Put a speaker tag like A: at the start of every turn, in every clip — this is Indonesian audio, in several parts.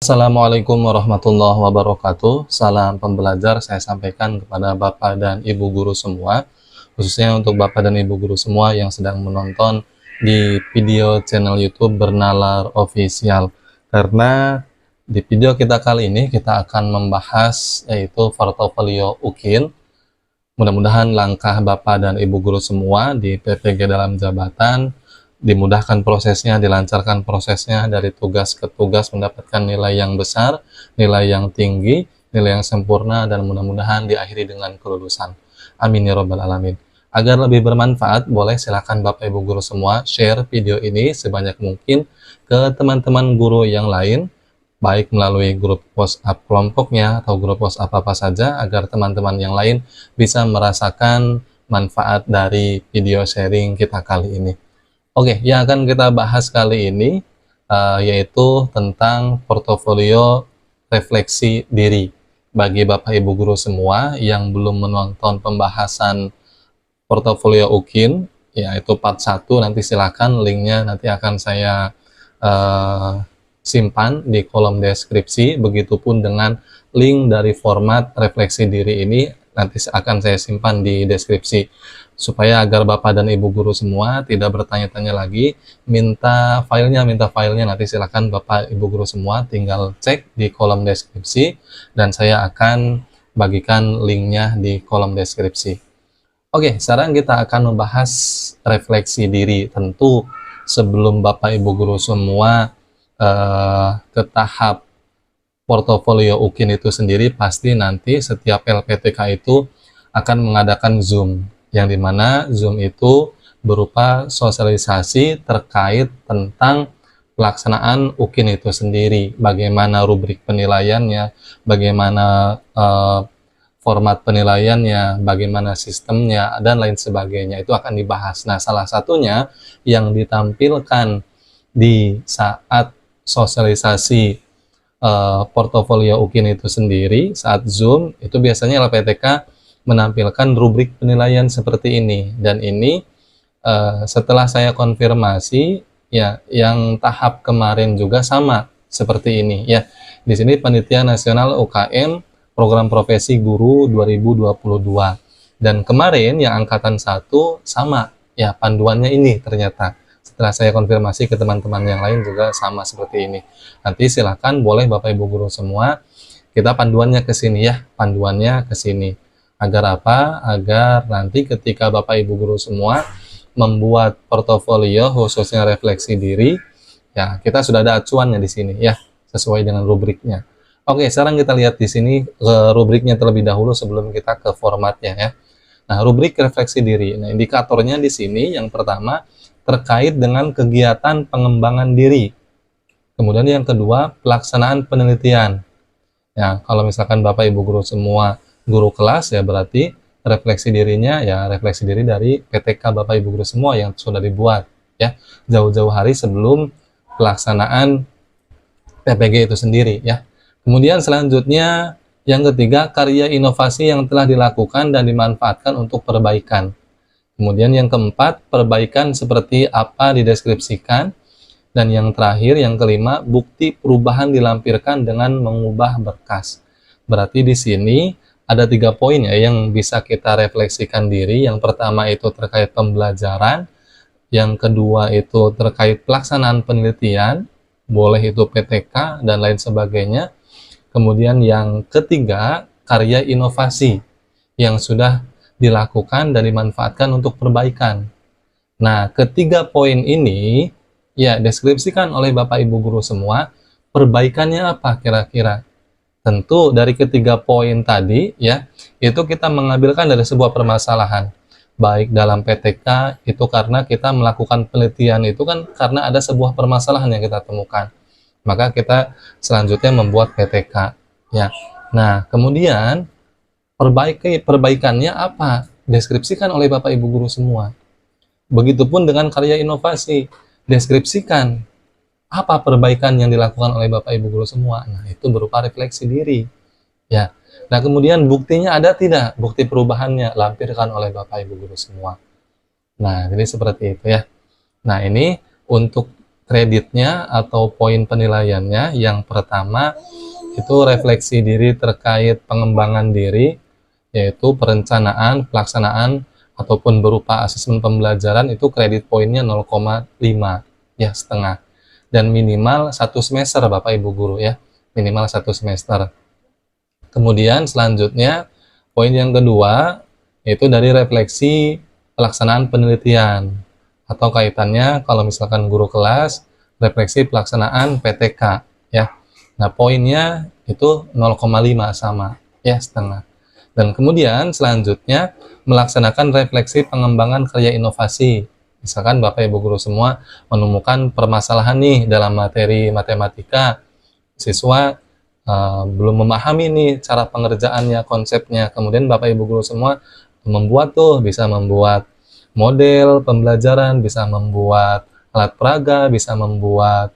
A: Assalamualaikum warahmatullahi wabarakatuh. Salam pembelajar saya sampaikan kepada Bapak dan Ibu guru semua, khususnya untuk Bapak dan Ibu guru semua yang sedang menonton di video channel YouTube Bernalar Official. Karena di video kita kali ini kita akan membahas yaitu portofolio UKIN. Mudah-mudahan langkah Bapak dan Ibu guru semua di PPG dalam jabatan dimudahkan prosesnya, dilancarkan prosesnya, dari tugas ke tugas mendapatkan nilai yang besar, nilai yang tinggi, nilai yang sempurna, dan mudah-mudahan diakhiri dengan kelulusan. Amin ya robbal alamin. Agar lebih bermanfaat, boleh silakan Bapak Ibu guru semua share video ini sebanyak mungkin ke teman-teman guru yang lain, baik melalui grup WhatsApp kelompoknya atau grup WhatsApp apa saja, agar teman-teman yang lain bisa merasakan manfaat dari video sharing kita kali ini. Oke, yang akan kita bahas kali ini yaitu tentang portofolio refleksi diri. Bagi Bapak Ibu guru semua yang belum menonton pembahasan portofolio UKIN, yaitu part 1, nanti silakan linknya nanti akan saya simpan di kolom deskripsi. Begitupun dengan link dari format refleksi diri ini nanti akan saya simpan di deskripsi, supaya agar Bapak dan Ibu guru semua tidak bertanya-tanya lagi, minta filenya nanti silakan Bapak Ibu guru semua tinggal cek di kolom deskripsi dan saya akan bagikan linknya di kolom deskripsi. Oke, sekarang kita akan membahas refleksi diri. Tentu sebelum Bapak Ibu guru semua ke tahap portofolio UKIN itu sendiri, pasti nanti setiap LPTK itu akan mengadakan Zoom, yang dimana Zoom itu berupa sosialisasi terkait tentang pelaksanaan UKIN itu sendiri, bagaimana rubrik penilaiannya, bagaimana format penilaiannya, bagaimana sistemnya, dan lain sebagainya, itu akan dibahas. Nah, salah satunya yang ditampilkan di saat sosialisasi portofolio UKIN itu sendiri, saat Zoom, itu biasanya LPTK menampilkan rubrik penilaian seperti ini. Dan ini setelah saya konfirmasi, ya, yang tahap kemarin juga sama seperti ini. Ya, di sini Panitia Nasional UKM Program Profesi Guru 2022. Dan kemarin yang angkatan 1 sama, ya, panduannya ini ternyata. Setelah saya konfirmasi ke teman-teman yang lain juga sama seperti ini. Nanti silakan boleh Bapak Ibu guru semua, kita panduannya ke sini ya, panduannya ke sini. Agar apa? Agar nanti ketika Bapak Ibu guru semua membuat portofolio khususnya refleksi diri, ya, kita sudah ada acuannya di sini ya, sesuai dengan rubriknya. Oke, sekarang kita lihat di sini rubriknya terlebih dahulu sebelum kita ke formatnya ya. Nah, rubrik refleksi diri. Nah, indikatornya di sini yang pertama terkait dengan kegiatan pengembangan diri. Kemudian yang kedua, pelaksanaan penelitian. Ya, kalau misalkan Bapak Ibu guru semua guru kelas, ya berarti refleksi dirinya ya refleksi diri dari PTK Bapak Ibu guru semua yang sudah dibuat ya jauh-jauh hari sebelum pelaksanaan PPG itu sendiri ya. Kemudian selanjutnya yang ketiga, karya inovasi yang telah dilakukan dan dimanfaatkan untuk perbaikan. Kemudian yang keempat, perbaikan seperti apa dideskripsikan. Dan yang terakhir, yang kelima, bukti perubahan dilampirkan dengan mengubah berkas. Berarti di sini ada 3 poin ya yang bisa kita refleksikan diri. Yang pertama itu terkait pembelajaran. Yang kedua itu terkait pelaksanaan penelitian, boleh itu PTK dan lain sebagainya. Kemudian yang ketiga, karya inovasi yang sudah dilakukan dan dimanfaatkan untuk perbaikan. Nah, ketiga poin ini ya deskripsikan oleh Bapak Ibu guru semua, perbaikannya apa kira-kira. Tentu dari ketiga poin tadi ya, itu kita mengambilkan dari sebuah permasalahan. Baik dalam PTK itu karena kita melakukan penelitian itu kan karena ada sebuah permasalahan yang kita temukan. Maka kita selanjutnya membuat PTK ya. Nah, kemudian perbaikannya apa? Deskripsikan oleh Bapak Ibu guru semua. Begitupun dengan karya inovasi, deskripsikan apa perbaikan yang dilakukan oleh Bapak Ibu guru semua. Nah, itu berupa refleksi diri. Ya. Nah, kemudian buktinya ada tidak? Bukti perubahannya lampirkan oleh Bapak Ibu guru semua. Nah, jadi seperti itu ya. Nah, ini untuk kreditnya atau poin penilaiannya, yang pertama itu refleksi diri terkait pengembangan diri, yaitu perencanaan, pelaksanaan, ataupun berupa asesmen pembelajaran, itu kredit poinnya 0,5 ya, setengah. Dan minimal 1 semester Bapak Ibu Guru ya, minimal 1 semester. Kemudian selanjutnya poin yang kedua yaitu dari refleksi pelaksanaan penelitian, atau kaitannya kalau misalkan guru kelas, refleksi pelaksanaan PTK ya. Nah, poinnya itu 0,5 sama ya, setengah. Dan kemudian selanjutnya melaksanakan refleksi pengembangan karya inovasi. Misalkan Bapak Ibu Guru semua menemukan permasalahan nih dalam materi matematika, siswa belum memahami nih cara pengerjaannya, konsepnya. Kemudian Bapak Ibu Guru semua bisa membuat model pembelajaran, bisa membuat alat peraga, bisa membuat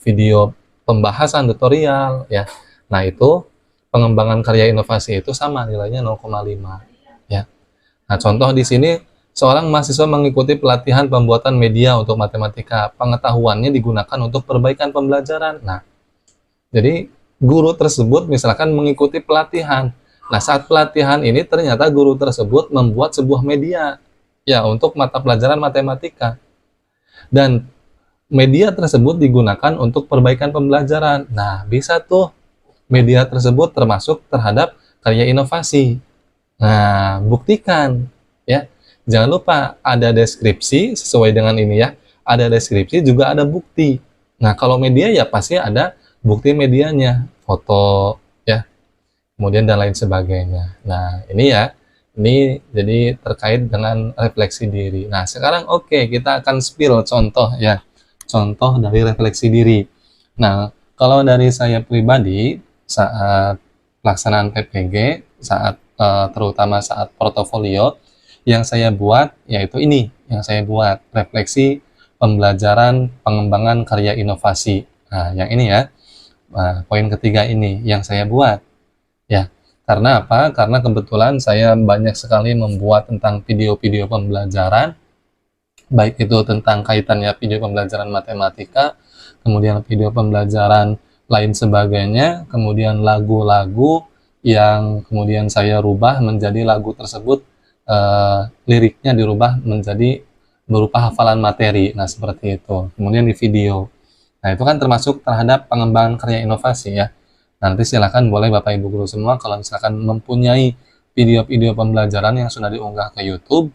A: video pembahasan tutorial ya. Nah, itu pengembangan karya inovasi itu sama nilainya 0,5 ya. Nah, contoh di sini seorang mahasiswa mengikuti pelatihan pembuatan media untuk matematika. Pengetahuannya digunakan untuk perbaikan pembelajaran. Nah, jadi guru tersebut misalkan mengikuti pelatihan. Nah, saat pelatihan ini ternyata guru tersebut membuat sebuah media ya untuk mata pelajaran matematika. Dan media tersebut digunakan untuk perbaikan pembelajaran. Nah, bisa tuh media tersebut termasuk terhadap karya inovasi. Nah, buktikan ya. Jangan lupa ada deskripsi sesuai dengan ini ya. Ada deskripsi juga ada bukti. Nah, kalau media ya pasti ada bukti medianya, foto ya, kemudian dan lain sebagainya. Nah, ini ya, ini jadi terkait dengan refleksi diri. Nah, sekarang oke, kita akan spill contoh ya, contoh dari refleksi diri. Nah, kalau dari saya pribadi saat pelaksanaan PPG, saat terutama saat portofolio, yang saya buat yaitu ini, yang saya buat refleksi pembelajaran pengembangan karya inovasi. Nah, yang ini ya. Nah, poin ketiga ini yang saya buat ya. Karena apa? Karena kebetulan saya banyak sekali membuat tentang video-video pembelajaran, baik itu tentang kaitannya video pembelajaran matematika, kemudian video pembelajaran lain sebagainya, kemudian lagu-lagu yang kemudian saya rubah menjadi lagu tersebut, liriknya dirubah menjadi berupa hafalan materi. Nah, seperti itu. Kemudian di video. Nah, itu kan termasuk terhadap pengembangan karya inovasi ya. Nanti silakan boleh Bapak Ibu Guru semua kalau misalkan mempunyai video-video pembelajaran yang sudah diunggah ke YouTube,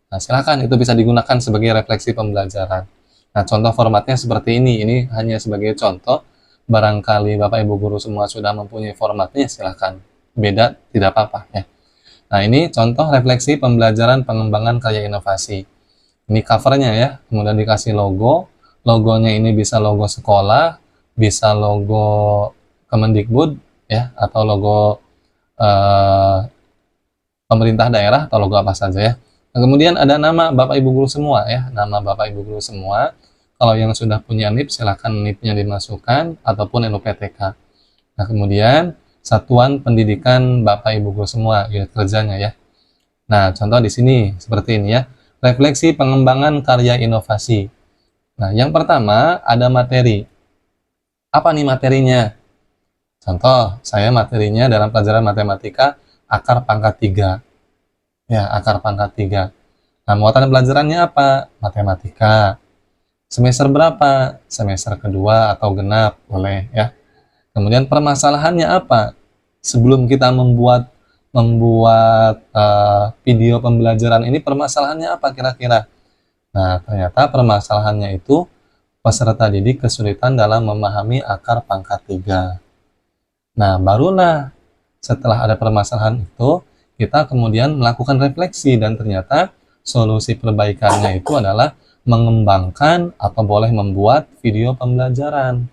A: nah silakan itu bisa digunakan sebagai refleksi pembelajaran. Nah, contoh formatnya seperti ini hanya sebagai contoh. Barangkali Bapak Ibu Guru semua sudah mempunyai formatnya, silakan. Beda tidak apa-apa ya. Nah, ini contoh refleksi pembelajaran pengembangan karya inovasi. Ini covernya ya, kemudian dikasih logo. Logonya ini bisa logo sekolah, bisa logo Kemendikbud ya, atau logo pemerintah daerah, atau logo apa saja ya. Nah, kemudian ada nama Bapak Ibu Guru semua ya, nama Bapak Ibu Guru semua. Kalau yang sudah punya NIP, silakan NIP-nya dimasukkan ataupun NUPTK. Nah, kemudian Satuan Pendidikan Bapak Ibu Guru semua, unit kerjanya ya. Nah, contoh di sini seperti ini ya. Refleksi pengembangan karya inovasi. Nah, yang pertama ada materi. Apa nih materinya? Contoh, saya materinya dalam pelajaran matematika akar pangkat 3. Ya, akar pangkat 3. Nah, muatan pelajarannya apa? Matematika. Semester berapa? Semester kedua atau genap, boleh ya. Kemudian permasalahannya apa? Sebelum kita membuat video pembelajaran ini, permasalahannya apa kira-kira? Nah, ternyata permasalahannya itu peserta didik kesulitan dalam memahami akar pangkat 3. Nah, barulah setelah ada permasalahan itu, kita kemudian melakukan refleksi dan ternyata solusi perbaikannya itu adalah mengembangkan atau boleh membuat video pembelajaran.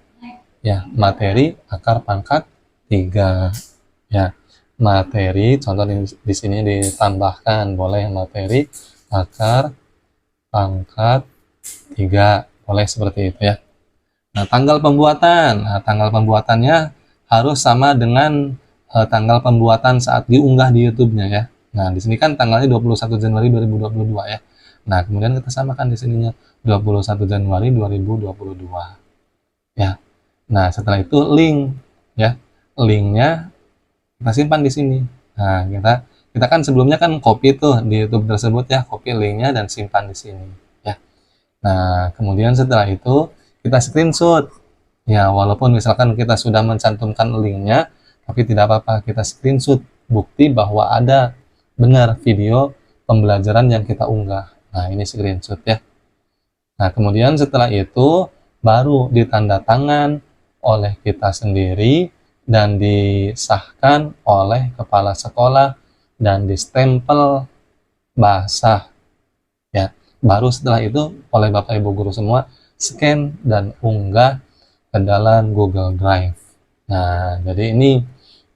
A: Ya, materi akar pangkat 3. Ya, materi contoh di sini ditambahkan, boleh materi akar pangkat 3. Boleh seperti itu ya. Nah, tanggal pembuatan. Nah, tanggal pembuatannya harus sama dengan tanggal pembuatan saat diunggah di YouTube-nya ya. Nah, di sini kan tanggalnya 21 Januari 2022 ya. Nah, kemudian kita samakan di sininya 21 Januari 2022 ya. Nah, setelah itu link ya. Linknya kita simpan di sini. Nah, kita kan sebelumnya kan copy tuh di YouTube tersebut ya, copy linknya dan simpan di sini ya. Nah, kemudian setelah itu kita screenshot ya, walaupun misalkan kita sudah mencantumkan linknya, tapi tidak apa-apa, kita screenshot bukti bahwa ada benar video pembelajaran yang kita unggah. Nah, ini screenshot ya. Nah, kemudian setelah itu baru ditanda tangan oleh kita sendiri dan disahkan oleh kepala sekolah dan distempel basah ya. Baru setelah itu oleh Bapak Ibu guru semua scan dan unggah ke dalam Google Drive. Nah, jadi ini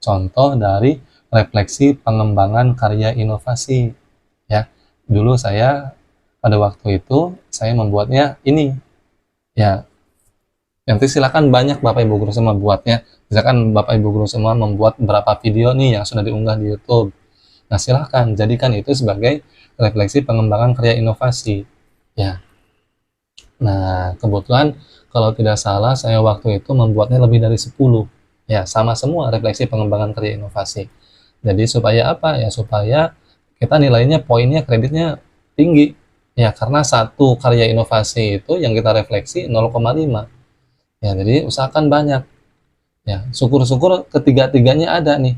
A: contoh dari refleksi pengembangan karya inovasi ya. Dulu saya pada waktu itu saya membuatnya ini ya. Nanti silakan banyak Bapak Ibu guru semua buatnya. Misalkan Bapak Ibu guru semua membuat berapa video nih yang sudah diunggah di YouTube. Nah, silahkan jadikan itu sebagai refleksi pengembangan karya inovasi ya. Nah, kebetulan kalau tidak salah saya waktu itu membuatnya lebih dari 10 ya, sama semua refleksi pengembangan karya inovasi. Jadi supaya apa ya, supaya kita nilainya, poinnya, kreditnya tinggi ya, karena satu karya inovasi itu yang kita refleksi 0,5 ya. Jadi usahakan banyak ya, syukur-syukur ketiga-tiganya ada nih,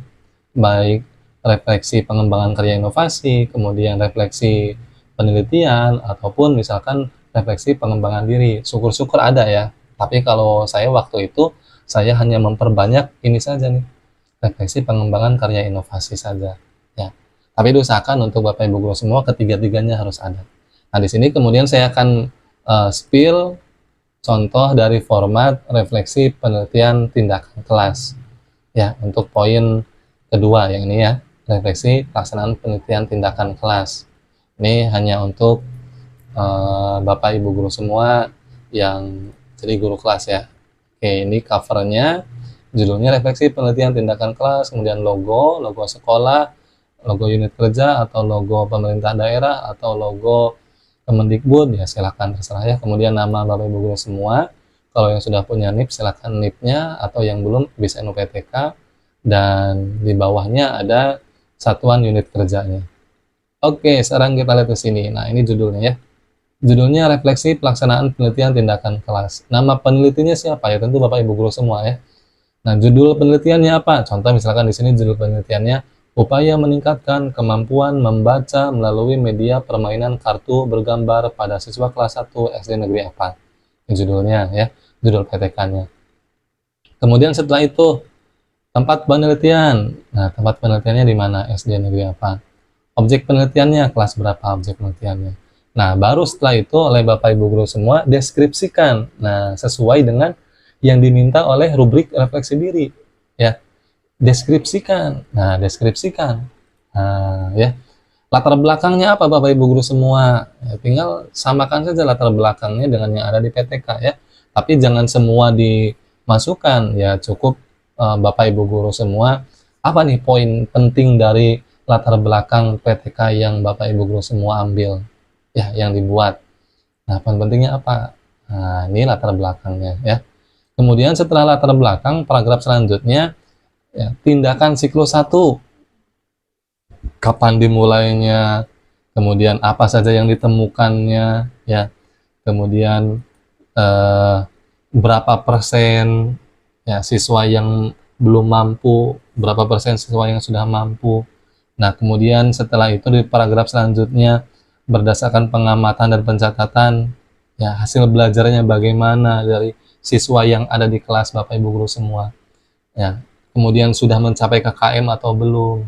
A: baik refleksi pengembangan karya inovasi, kemudian refleksi penelitian, ataupun misalkan refleksi pengembangan diri. Syukur-syukur ada ya. Tapi kalau saya waktu itu, saya hanya memperbanyak ini saja nih, refleksi pengembangan karya inovasi saja ya. Tapi diusahakan untuk Bapak Ibu guru semua ketiga-tiganya harus ada. Nah, di sini kemudian saya akan spill contoh dari format refleksi penelitian tindakan kelas ya, untuk poin kedua yang ini ya, refleksi pelaksanaan penelitian tindakan kelas. Ini hanya untuk Bapak Ibu guru semua yang jadi guru kelas ya. Oke, ini covernya, judulnya refleksi penelitian tindakan kelas, kemudian logo sekolah, logo unit kerja, atau logo pemerintah daerah, atau logo Kemendikbud, ya silakan terserah ya. Kemudian nama Bapak Ibu guru semua, kalau yang sudah punya NIP silakan NIP-nya, atau yang belum bisa NUPTK, dan di bawahnya ada satuan unit kerjanya. Oke, sekarang kita lihat ke sini. Nah, ini judulnya ya. Judulnya refleksi pelaksanaan penelitian tindakan kelas. Nama penelitinya siapa ya? Tentu Bapak Ibu guru semua ya. Nah, judul penelitiannya apa? Contoh misalkan di sini judul penelitiannya upaya meningkatkan kemampuan membaca melalui media permainan kartu bergambar pada siswa kelas 1 SD Negeri apa? Ini judulnya ya, judul PTK-nya. Kemudian setelah itu tempat penelitian. Nah, tempat penelitiannya di mana? SD Negeri apa? Objek penelitiannya, kelas berapa objek penelitiannya. Nah, baru setelah itu oleh Bapak Ibu guru semua deskripsikan. Nah, sesuai dengan yang diminta oleh rubrik refleksi diri ya. Deskripsikan. Nah, deskripsikan. Nah, ya. Latar belakangnya apa Bapak Ibu guru semua? Ya, tinggal samakan saja latar belakangnya dengan yang ada di PTK ya. Tapi jangan semua dimasukkan ya, cukup Bapak Ibu guru semua apa nih poin penting dari latar belakang PTK yang Bapak Ibu guru semua ambil ya, yang dibuat. Nah, poin pentingnya apa? Nah, ini latar belakangnya ya. Kemudian setelah latar belakang, paragraf selanjutnya ya, tindakan siklus 1, kapan dimulainya, kemudian apa saja yang ditemukannya ya, kemudian berapa persen ya siswa yang belum mampu, berapa persen siswa yang sudah mampu. Nah, kemudian setelah itu di paragraf selanjutnya berdasarkan pengamatan dan pencatatan ya, hasil belajarnya bagaimana dari siswa yang ada di kelas Bapak Ibu guru semua ya. Kemudian sudah mencapai KKM atau belum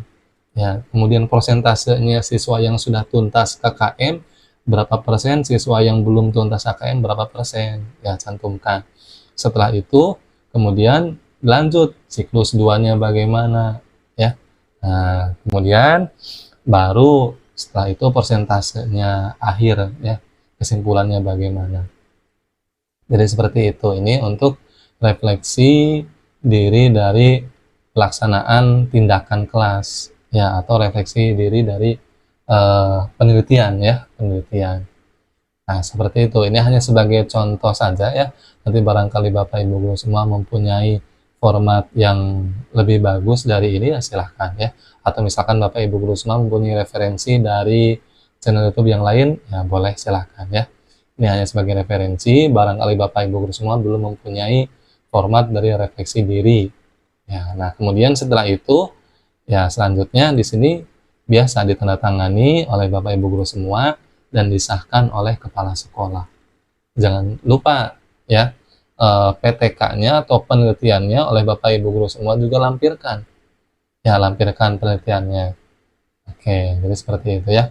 A: ya, kemudian persentasenya siswa yang sudah tuntas KKM berapa persen, siswa yang belum tuntas KKM berapa persen ya, cantumkan. Setelah itu kemudian lanjut siklus 2-nya bagaimana ya. Nah, kemudian baru setelah itu persentasenya akhir ya, kesimpulannya bagaimana. Jadi seperti itu. Ini untuk refleksi diri dari pelaksanaan tindakan kelas ya, atau refleksi diri dari penelitian ya, penelitian. Nah, seperti itu. Ini hanya sebagai contoh saja ya. Nanti barangkali Bapak Ibu guru semua mempunyai format yang lebih bagus dari ini ya silahkan ya. Atau misalkan Bapak Ibu guru semua mempunyai referensi dari channel YouTube yang lain, ya boleh silahkan ya. Ini hanya sebagai referensi, barangkali Bapak Ibu guru semua belum mempunyai format dari refleksi diri. Ya, nah kemudian setelah itu, ya selanjutnya di sini biasa ditandatangani oleh Bapak Ibu guru semua dan disahkan oleh kepala sekolah. Jangan lupa ya, PTK-nya atau penelitiannya oleh Bapak Ibu guru semua juga lampirkan. Ya, lampirkan penelitiannya. Oke, jadi seperti itu ya.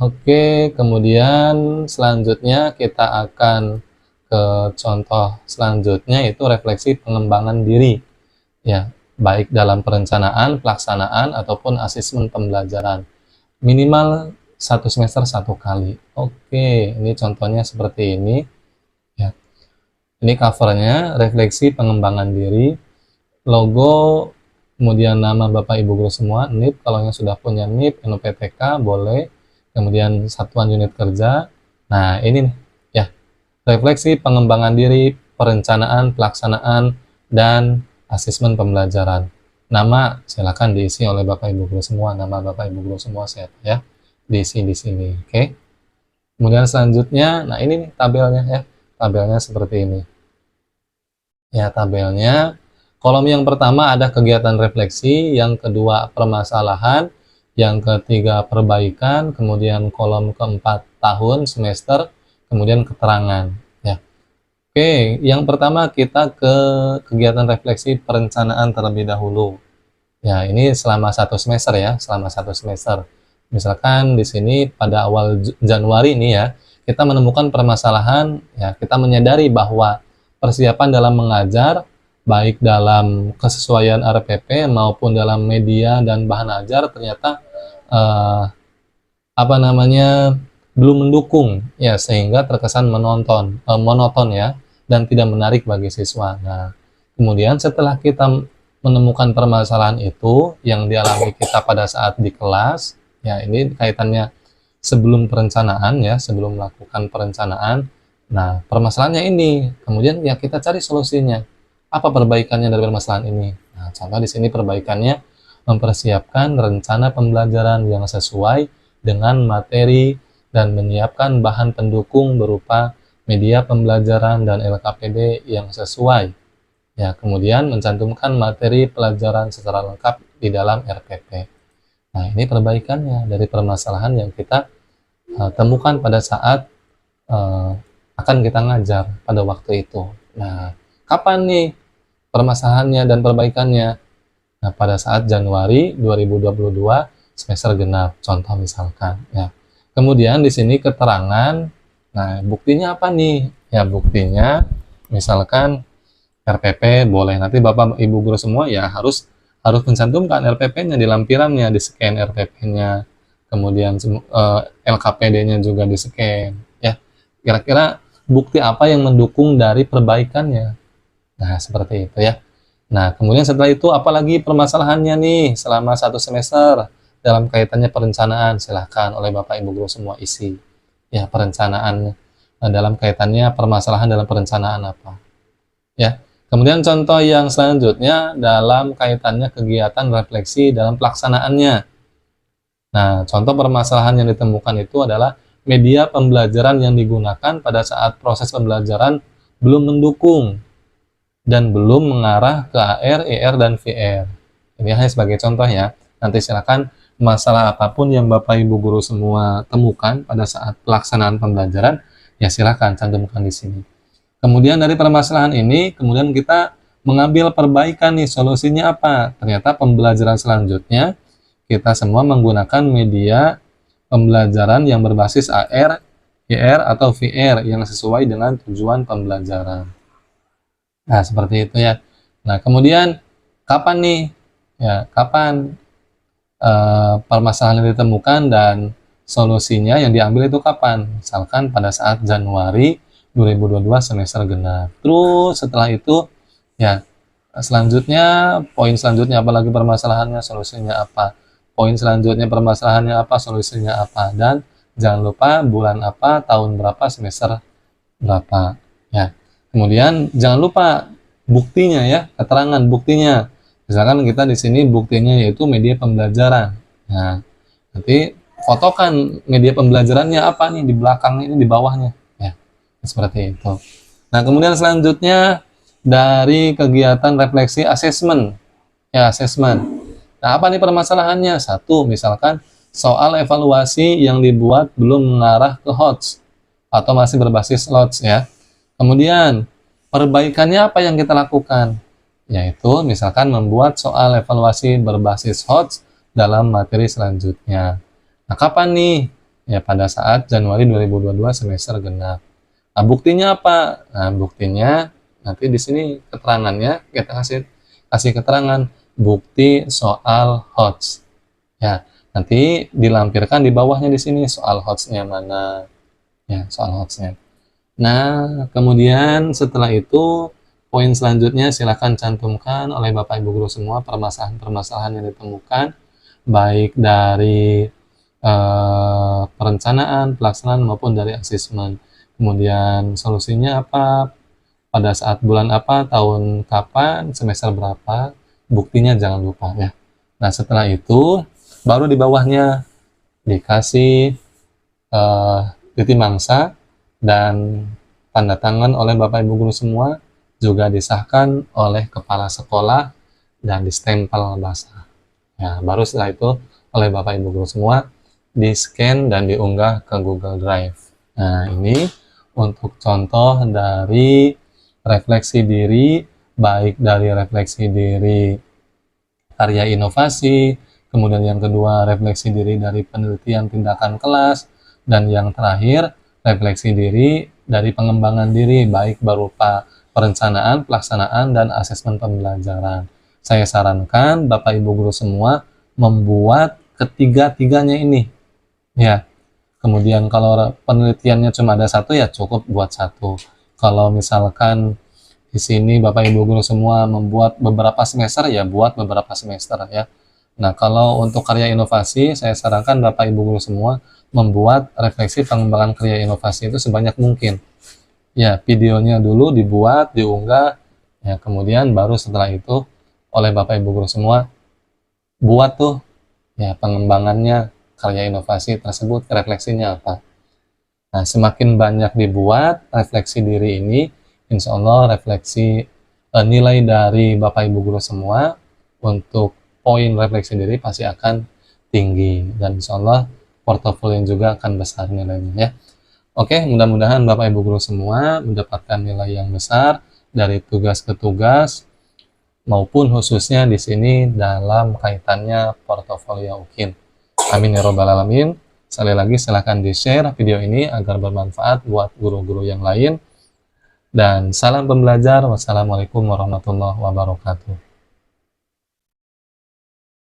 A: Oke, kemudian selanjutnya kita akan ke contoh selanjutnya, yaitu refleksi pengembangan diri. Ya, baik dalam perencanaan, pelaksanaan, ataupun asesmen pembelajaran. Minimal 1 semester 1 kali. Oke, ini contohnya seperti ini. Ya, ini covernya, refleksi pengembangan diri, logo, kemudian nama Bapak Ibu guru semua, NIP, kalau yang sudah punya NIP, NUPTK, boleh, kemudian satuan unit kerja. Nah, ini nih, ya, refleksi pengembangan diri, perencanaan, pelaksanaan, dan asesmen pembelajaran. Nama silakan diisi oleh Bapak Ibu guru semua, nama Bapak Ibu guru semua set ya, diisi di sini, oke. Kemudian selanjutnya, nah ini nih tabelnya ya, tabelnya seperti ini. Ya, tabelnya, kolom yang pertama ada kegiatan refleksi, yang kedua permasalahan, yang ketiga perbaikan, kemudian kolom keempat tahun, semester, kemudian keterangan. Ya. Oke, yang pertama kita ke kegiatan refleksi perencanaan terlebih dahulu. Ya, ini selama 1 semester ya, selama 1 semester. Misalkan di sini pada awal Januari ini ya, kita menemukan permasalahan, ya kita menyadari bahwa persiapan dalam mengajar, baik dalam kesesuaian RPP maupun dalam media dan bahan ajar ternyata belum mendukung ya, sehingga terkesan monoton ya, dan tidak menarik bagi siswa. Nah, kemudian setelah kita menemukan permasalahan itu yang dialami kita pada saat di kelas, ya ini kaitannya sebelum perencanaan ya, sebelum melakukan perencanaan. Nah, permasalahannya ini, kemudian ya kita cari solusinya. Apa perbaikannya dari permasalahan ini? Nah, contoh di sini perbaikannya mempersiapkan rencana pembelajaran yang sesuai dengan materi dan menyiapkan bahan pendukung berupa media pembelajaran dan LKPD yang sesuai. Ya, kemudian mencantumkan materi pelajaran secara lengkap di dalam RPP. Nah, ini perbaikannya dari permasalahan yang kita temukan pada saat akan kita ngajar pada waktu itu. Nah, kapan nih permasalahannya dan perbaikannya? Nah, pada saat Januari 2022 semester genap, contoh misalkan ya. Kemudian di sini keterangan. Nah, buktinya apa nih? Ya, buktinya misalkan RPP boleh. Nanti Bapak Ibu guru semua ya harus mencantumkan RPP-nya di lampirannya, di-scan RPP-nya. Kemudian LKPD-nya juga di-scan ya. Kira-kira bukti apa yang mendukung dari perbaikannya? Nah, seperti itu ya. Nah, kemudian setelah itu apalagi permasalahannya nih selama 1 semester dalam kaitannya perencanaan, silahkan oleh Bapak Ibu guru semua isi ya perencanaan dalam kaitannya permasalahan dalam perencanaan apa ya. Kemudian contoh yang selanjutnya dalam kaitannya kegiatan refleksi dalam pelaksanaannya. Nah, contoh permasalahan yang ditemukan itu adalah media pembelajaran yang digunakan pada saat proses pembelajaran belum mendukung dan belum mengarah ke AR, ER, dan VR. Ini hanya sebagai contoh ya. Nanti silakan masalah apapun yang Bapak Ibu guru semua temukan pada saat pelaksanaan pembelajaran, ya silakan cantumkan di sini. Kemudian dari permasalahan ini, kemudian kita mengambil perbaikan nih, solusinya apa? Ternyata pembelajaran selanjutnya, kita semua menggunakan media pembelajaran yang berbasis AR, ER, atau VR yang sesuai dengan tujuan pembelajaran. Nah, seperti itu ya. Nah, kemudian kapan nih? Ya, kapan permasalahan yang ditemukan dan solusinya yang diambil itu kapan? Misalkan pada saat Januari 2022 semester genap. Terus setelah itu ya selanjutnya, poin selanjutnya apalagi permasalahannya, solusinya apa? Poin selanjutnya permasalahannya apa, solusinya apa? Dan Jangan lupa bulan apa, tahun berapa, semester berapa. Ya. Kemudian jangan lupa buktinya ya, keterangan buktinya. Misalkan kita di sini buktinya yaitu media pembelajaran. Nah, nanti fotokan media pembelajarannya apa nih di belakang ini, di bawahnya. Ya, seperti itu. Nah, kemudian selanjutnya dari kegiatan refleksi asesmen. Ya, asesmen. Nah, apa nih permasalahannya? Satu, misalkan soal evaluasi yang dibuat belum mengarah ke HOTS atau masih berbasis LOTS ya. Kemudian, perbaikannya apa yang kita lakukan? Yaitu misalkan membuat soal evaluasi berbasis HOTS dalam materi selanjutnya. Nah, kapan nih? Ya, pada saat Januari 2022 semester genap. Nah, buktinya apa? Nah, buktinya nanti di sini keterangannya kita kasih keterangan bukti soal HOTS. Ya, nanti dilampirkan di bawahnya di sini soal HOTS-nya mana. Ya, soal HOTS-nya. Nah, kemudian setelah itu poin selanjutnya silakan cantumkan oleh Bapak Ibu guru semua permasalahan-permasalahan yang ditemukan baik dari perencanaan, pelaksanaan maupun dari asesmen. Kemudian solusinya apa, pada saat bulan apa, tahun kapan, semester berapa, buktinya jangan lupa ya. Nah, setelah itu baru di bawahnya dikasih titik mangsa dan tanda tangan oleh Bapak Ibu guru semua, juga disahkan oleh kepala sekolah dan distempel basah. Ya, baru setelah itu oleh Bapak Ibu guru semua di-scan dan diunggah ke Google Drive. Nah, ini untuk contoh dari refleksi diri, baik dari refleksi diri karya inovasi, kemudian yang kedua refleksi diri dari penelitian tindakan kelas, dan yang terakhir refleksi diri dari pengembangan diri, baik berupa perencanaan, pelaksanaan, dan asesmen pembelajaran. Saya sarankan Bapak Ibu guru semua membuat ketiga-tiganya ini. Ya, kemudian kalau penelitiannya cuma ada satu ya cukup buat satu. Kalau misalkan di sini Bapak Ibu guru semua membuat beberapa semester ya buat beberapa semester ya. Nah, kalau untuk karya inovasi saya sarankan Bapak Ibu guru semua membuat refleksi pengembangan karya inovasi itu sebanyak mungkin. Ya, videonya dulu dibuat, diunggah, ya kemudian baru setelah itu oleh Bapak Ibu guru semua buat tuh ya pengembangannya karya inovasi tersebut, refleksinya apa. Nah, semakin banyak dibuat refleksi diri ini, insya Allah refleksi nilai dari Bapak Ibu guru semua untuk poin refleksi diri pasti akan tinggi, dan insya Allah portofolio juga akan besar nilainya ya. Oke, mudah-mudahan Bapak Ibu guru semua mendapatkan nilai yang besar dari tugas ke tugas, maupun khususnya di sini dalam kaitannya portofolio UKIN. Amin ya robbal alamin. Sekali lagi silahkan di-share video ini agar bermanfaat buat guru-guru yang lain. Dan salam pembelajar. Wassalamualaikum warahmatullahi wabarakatuh.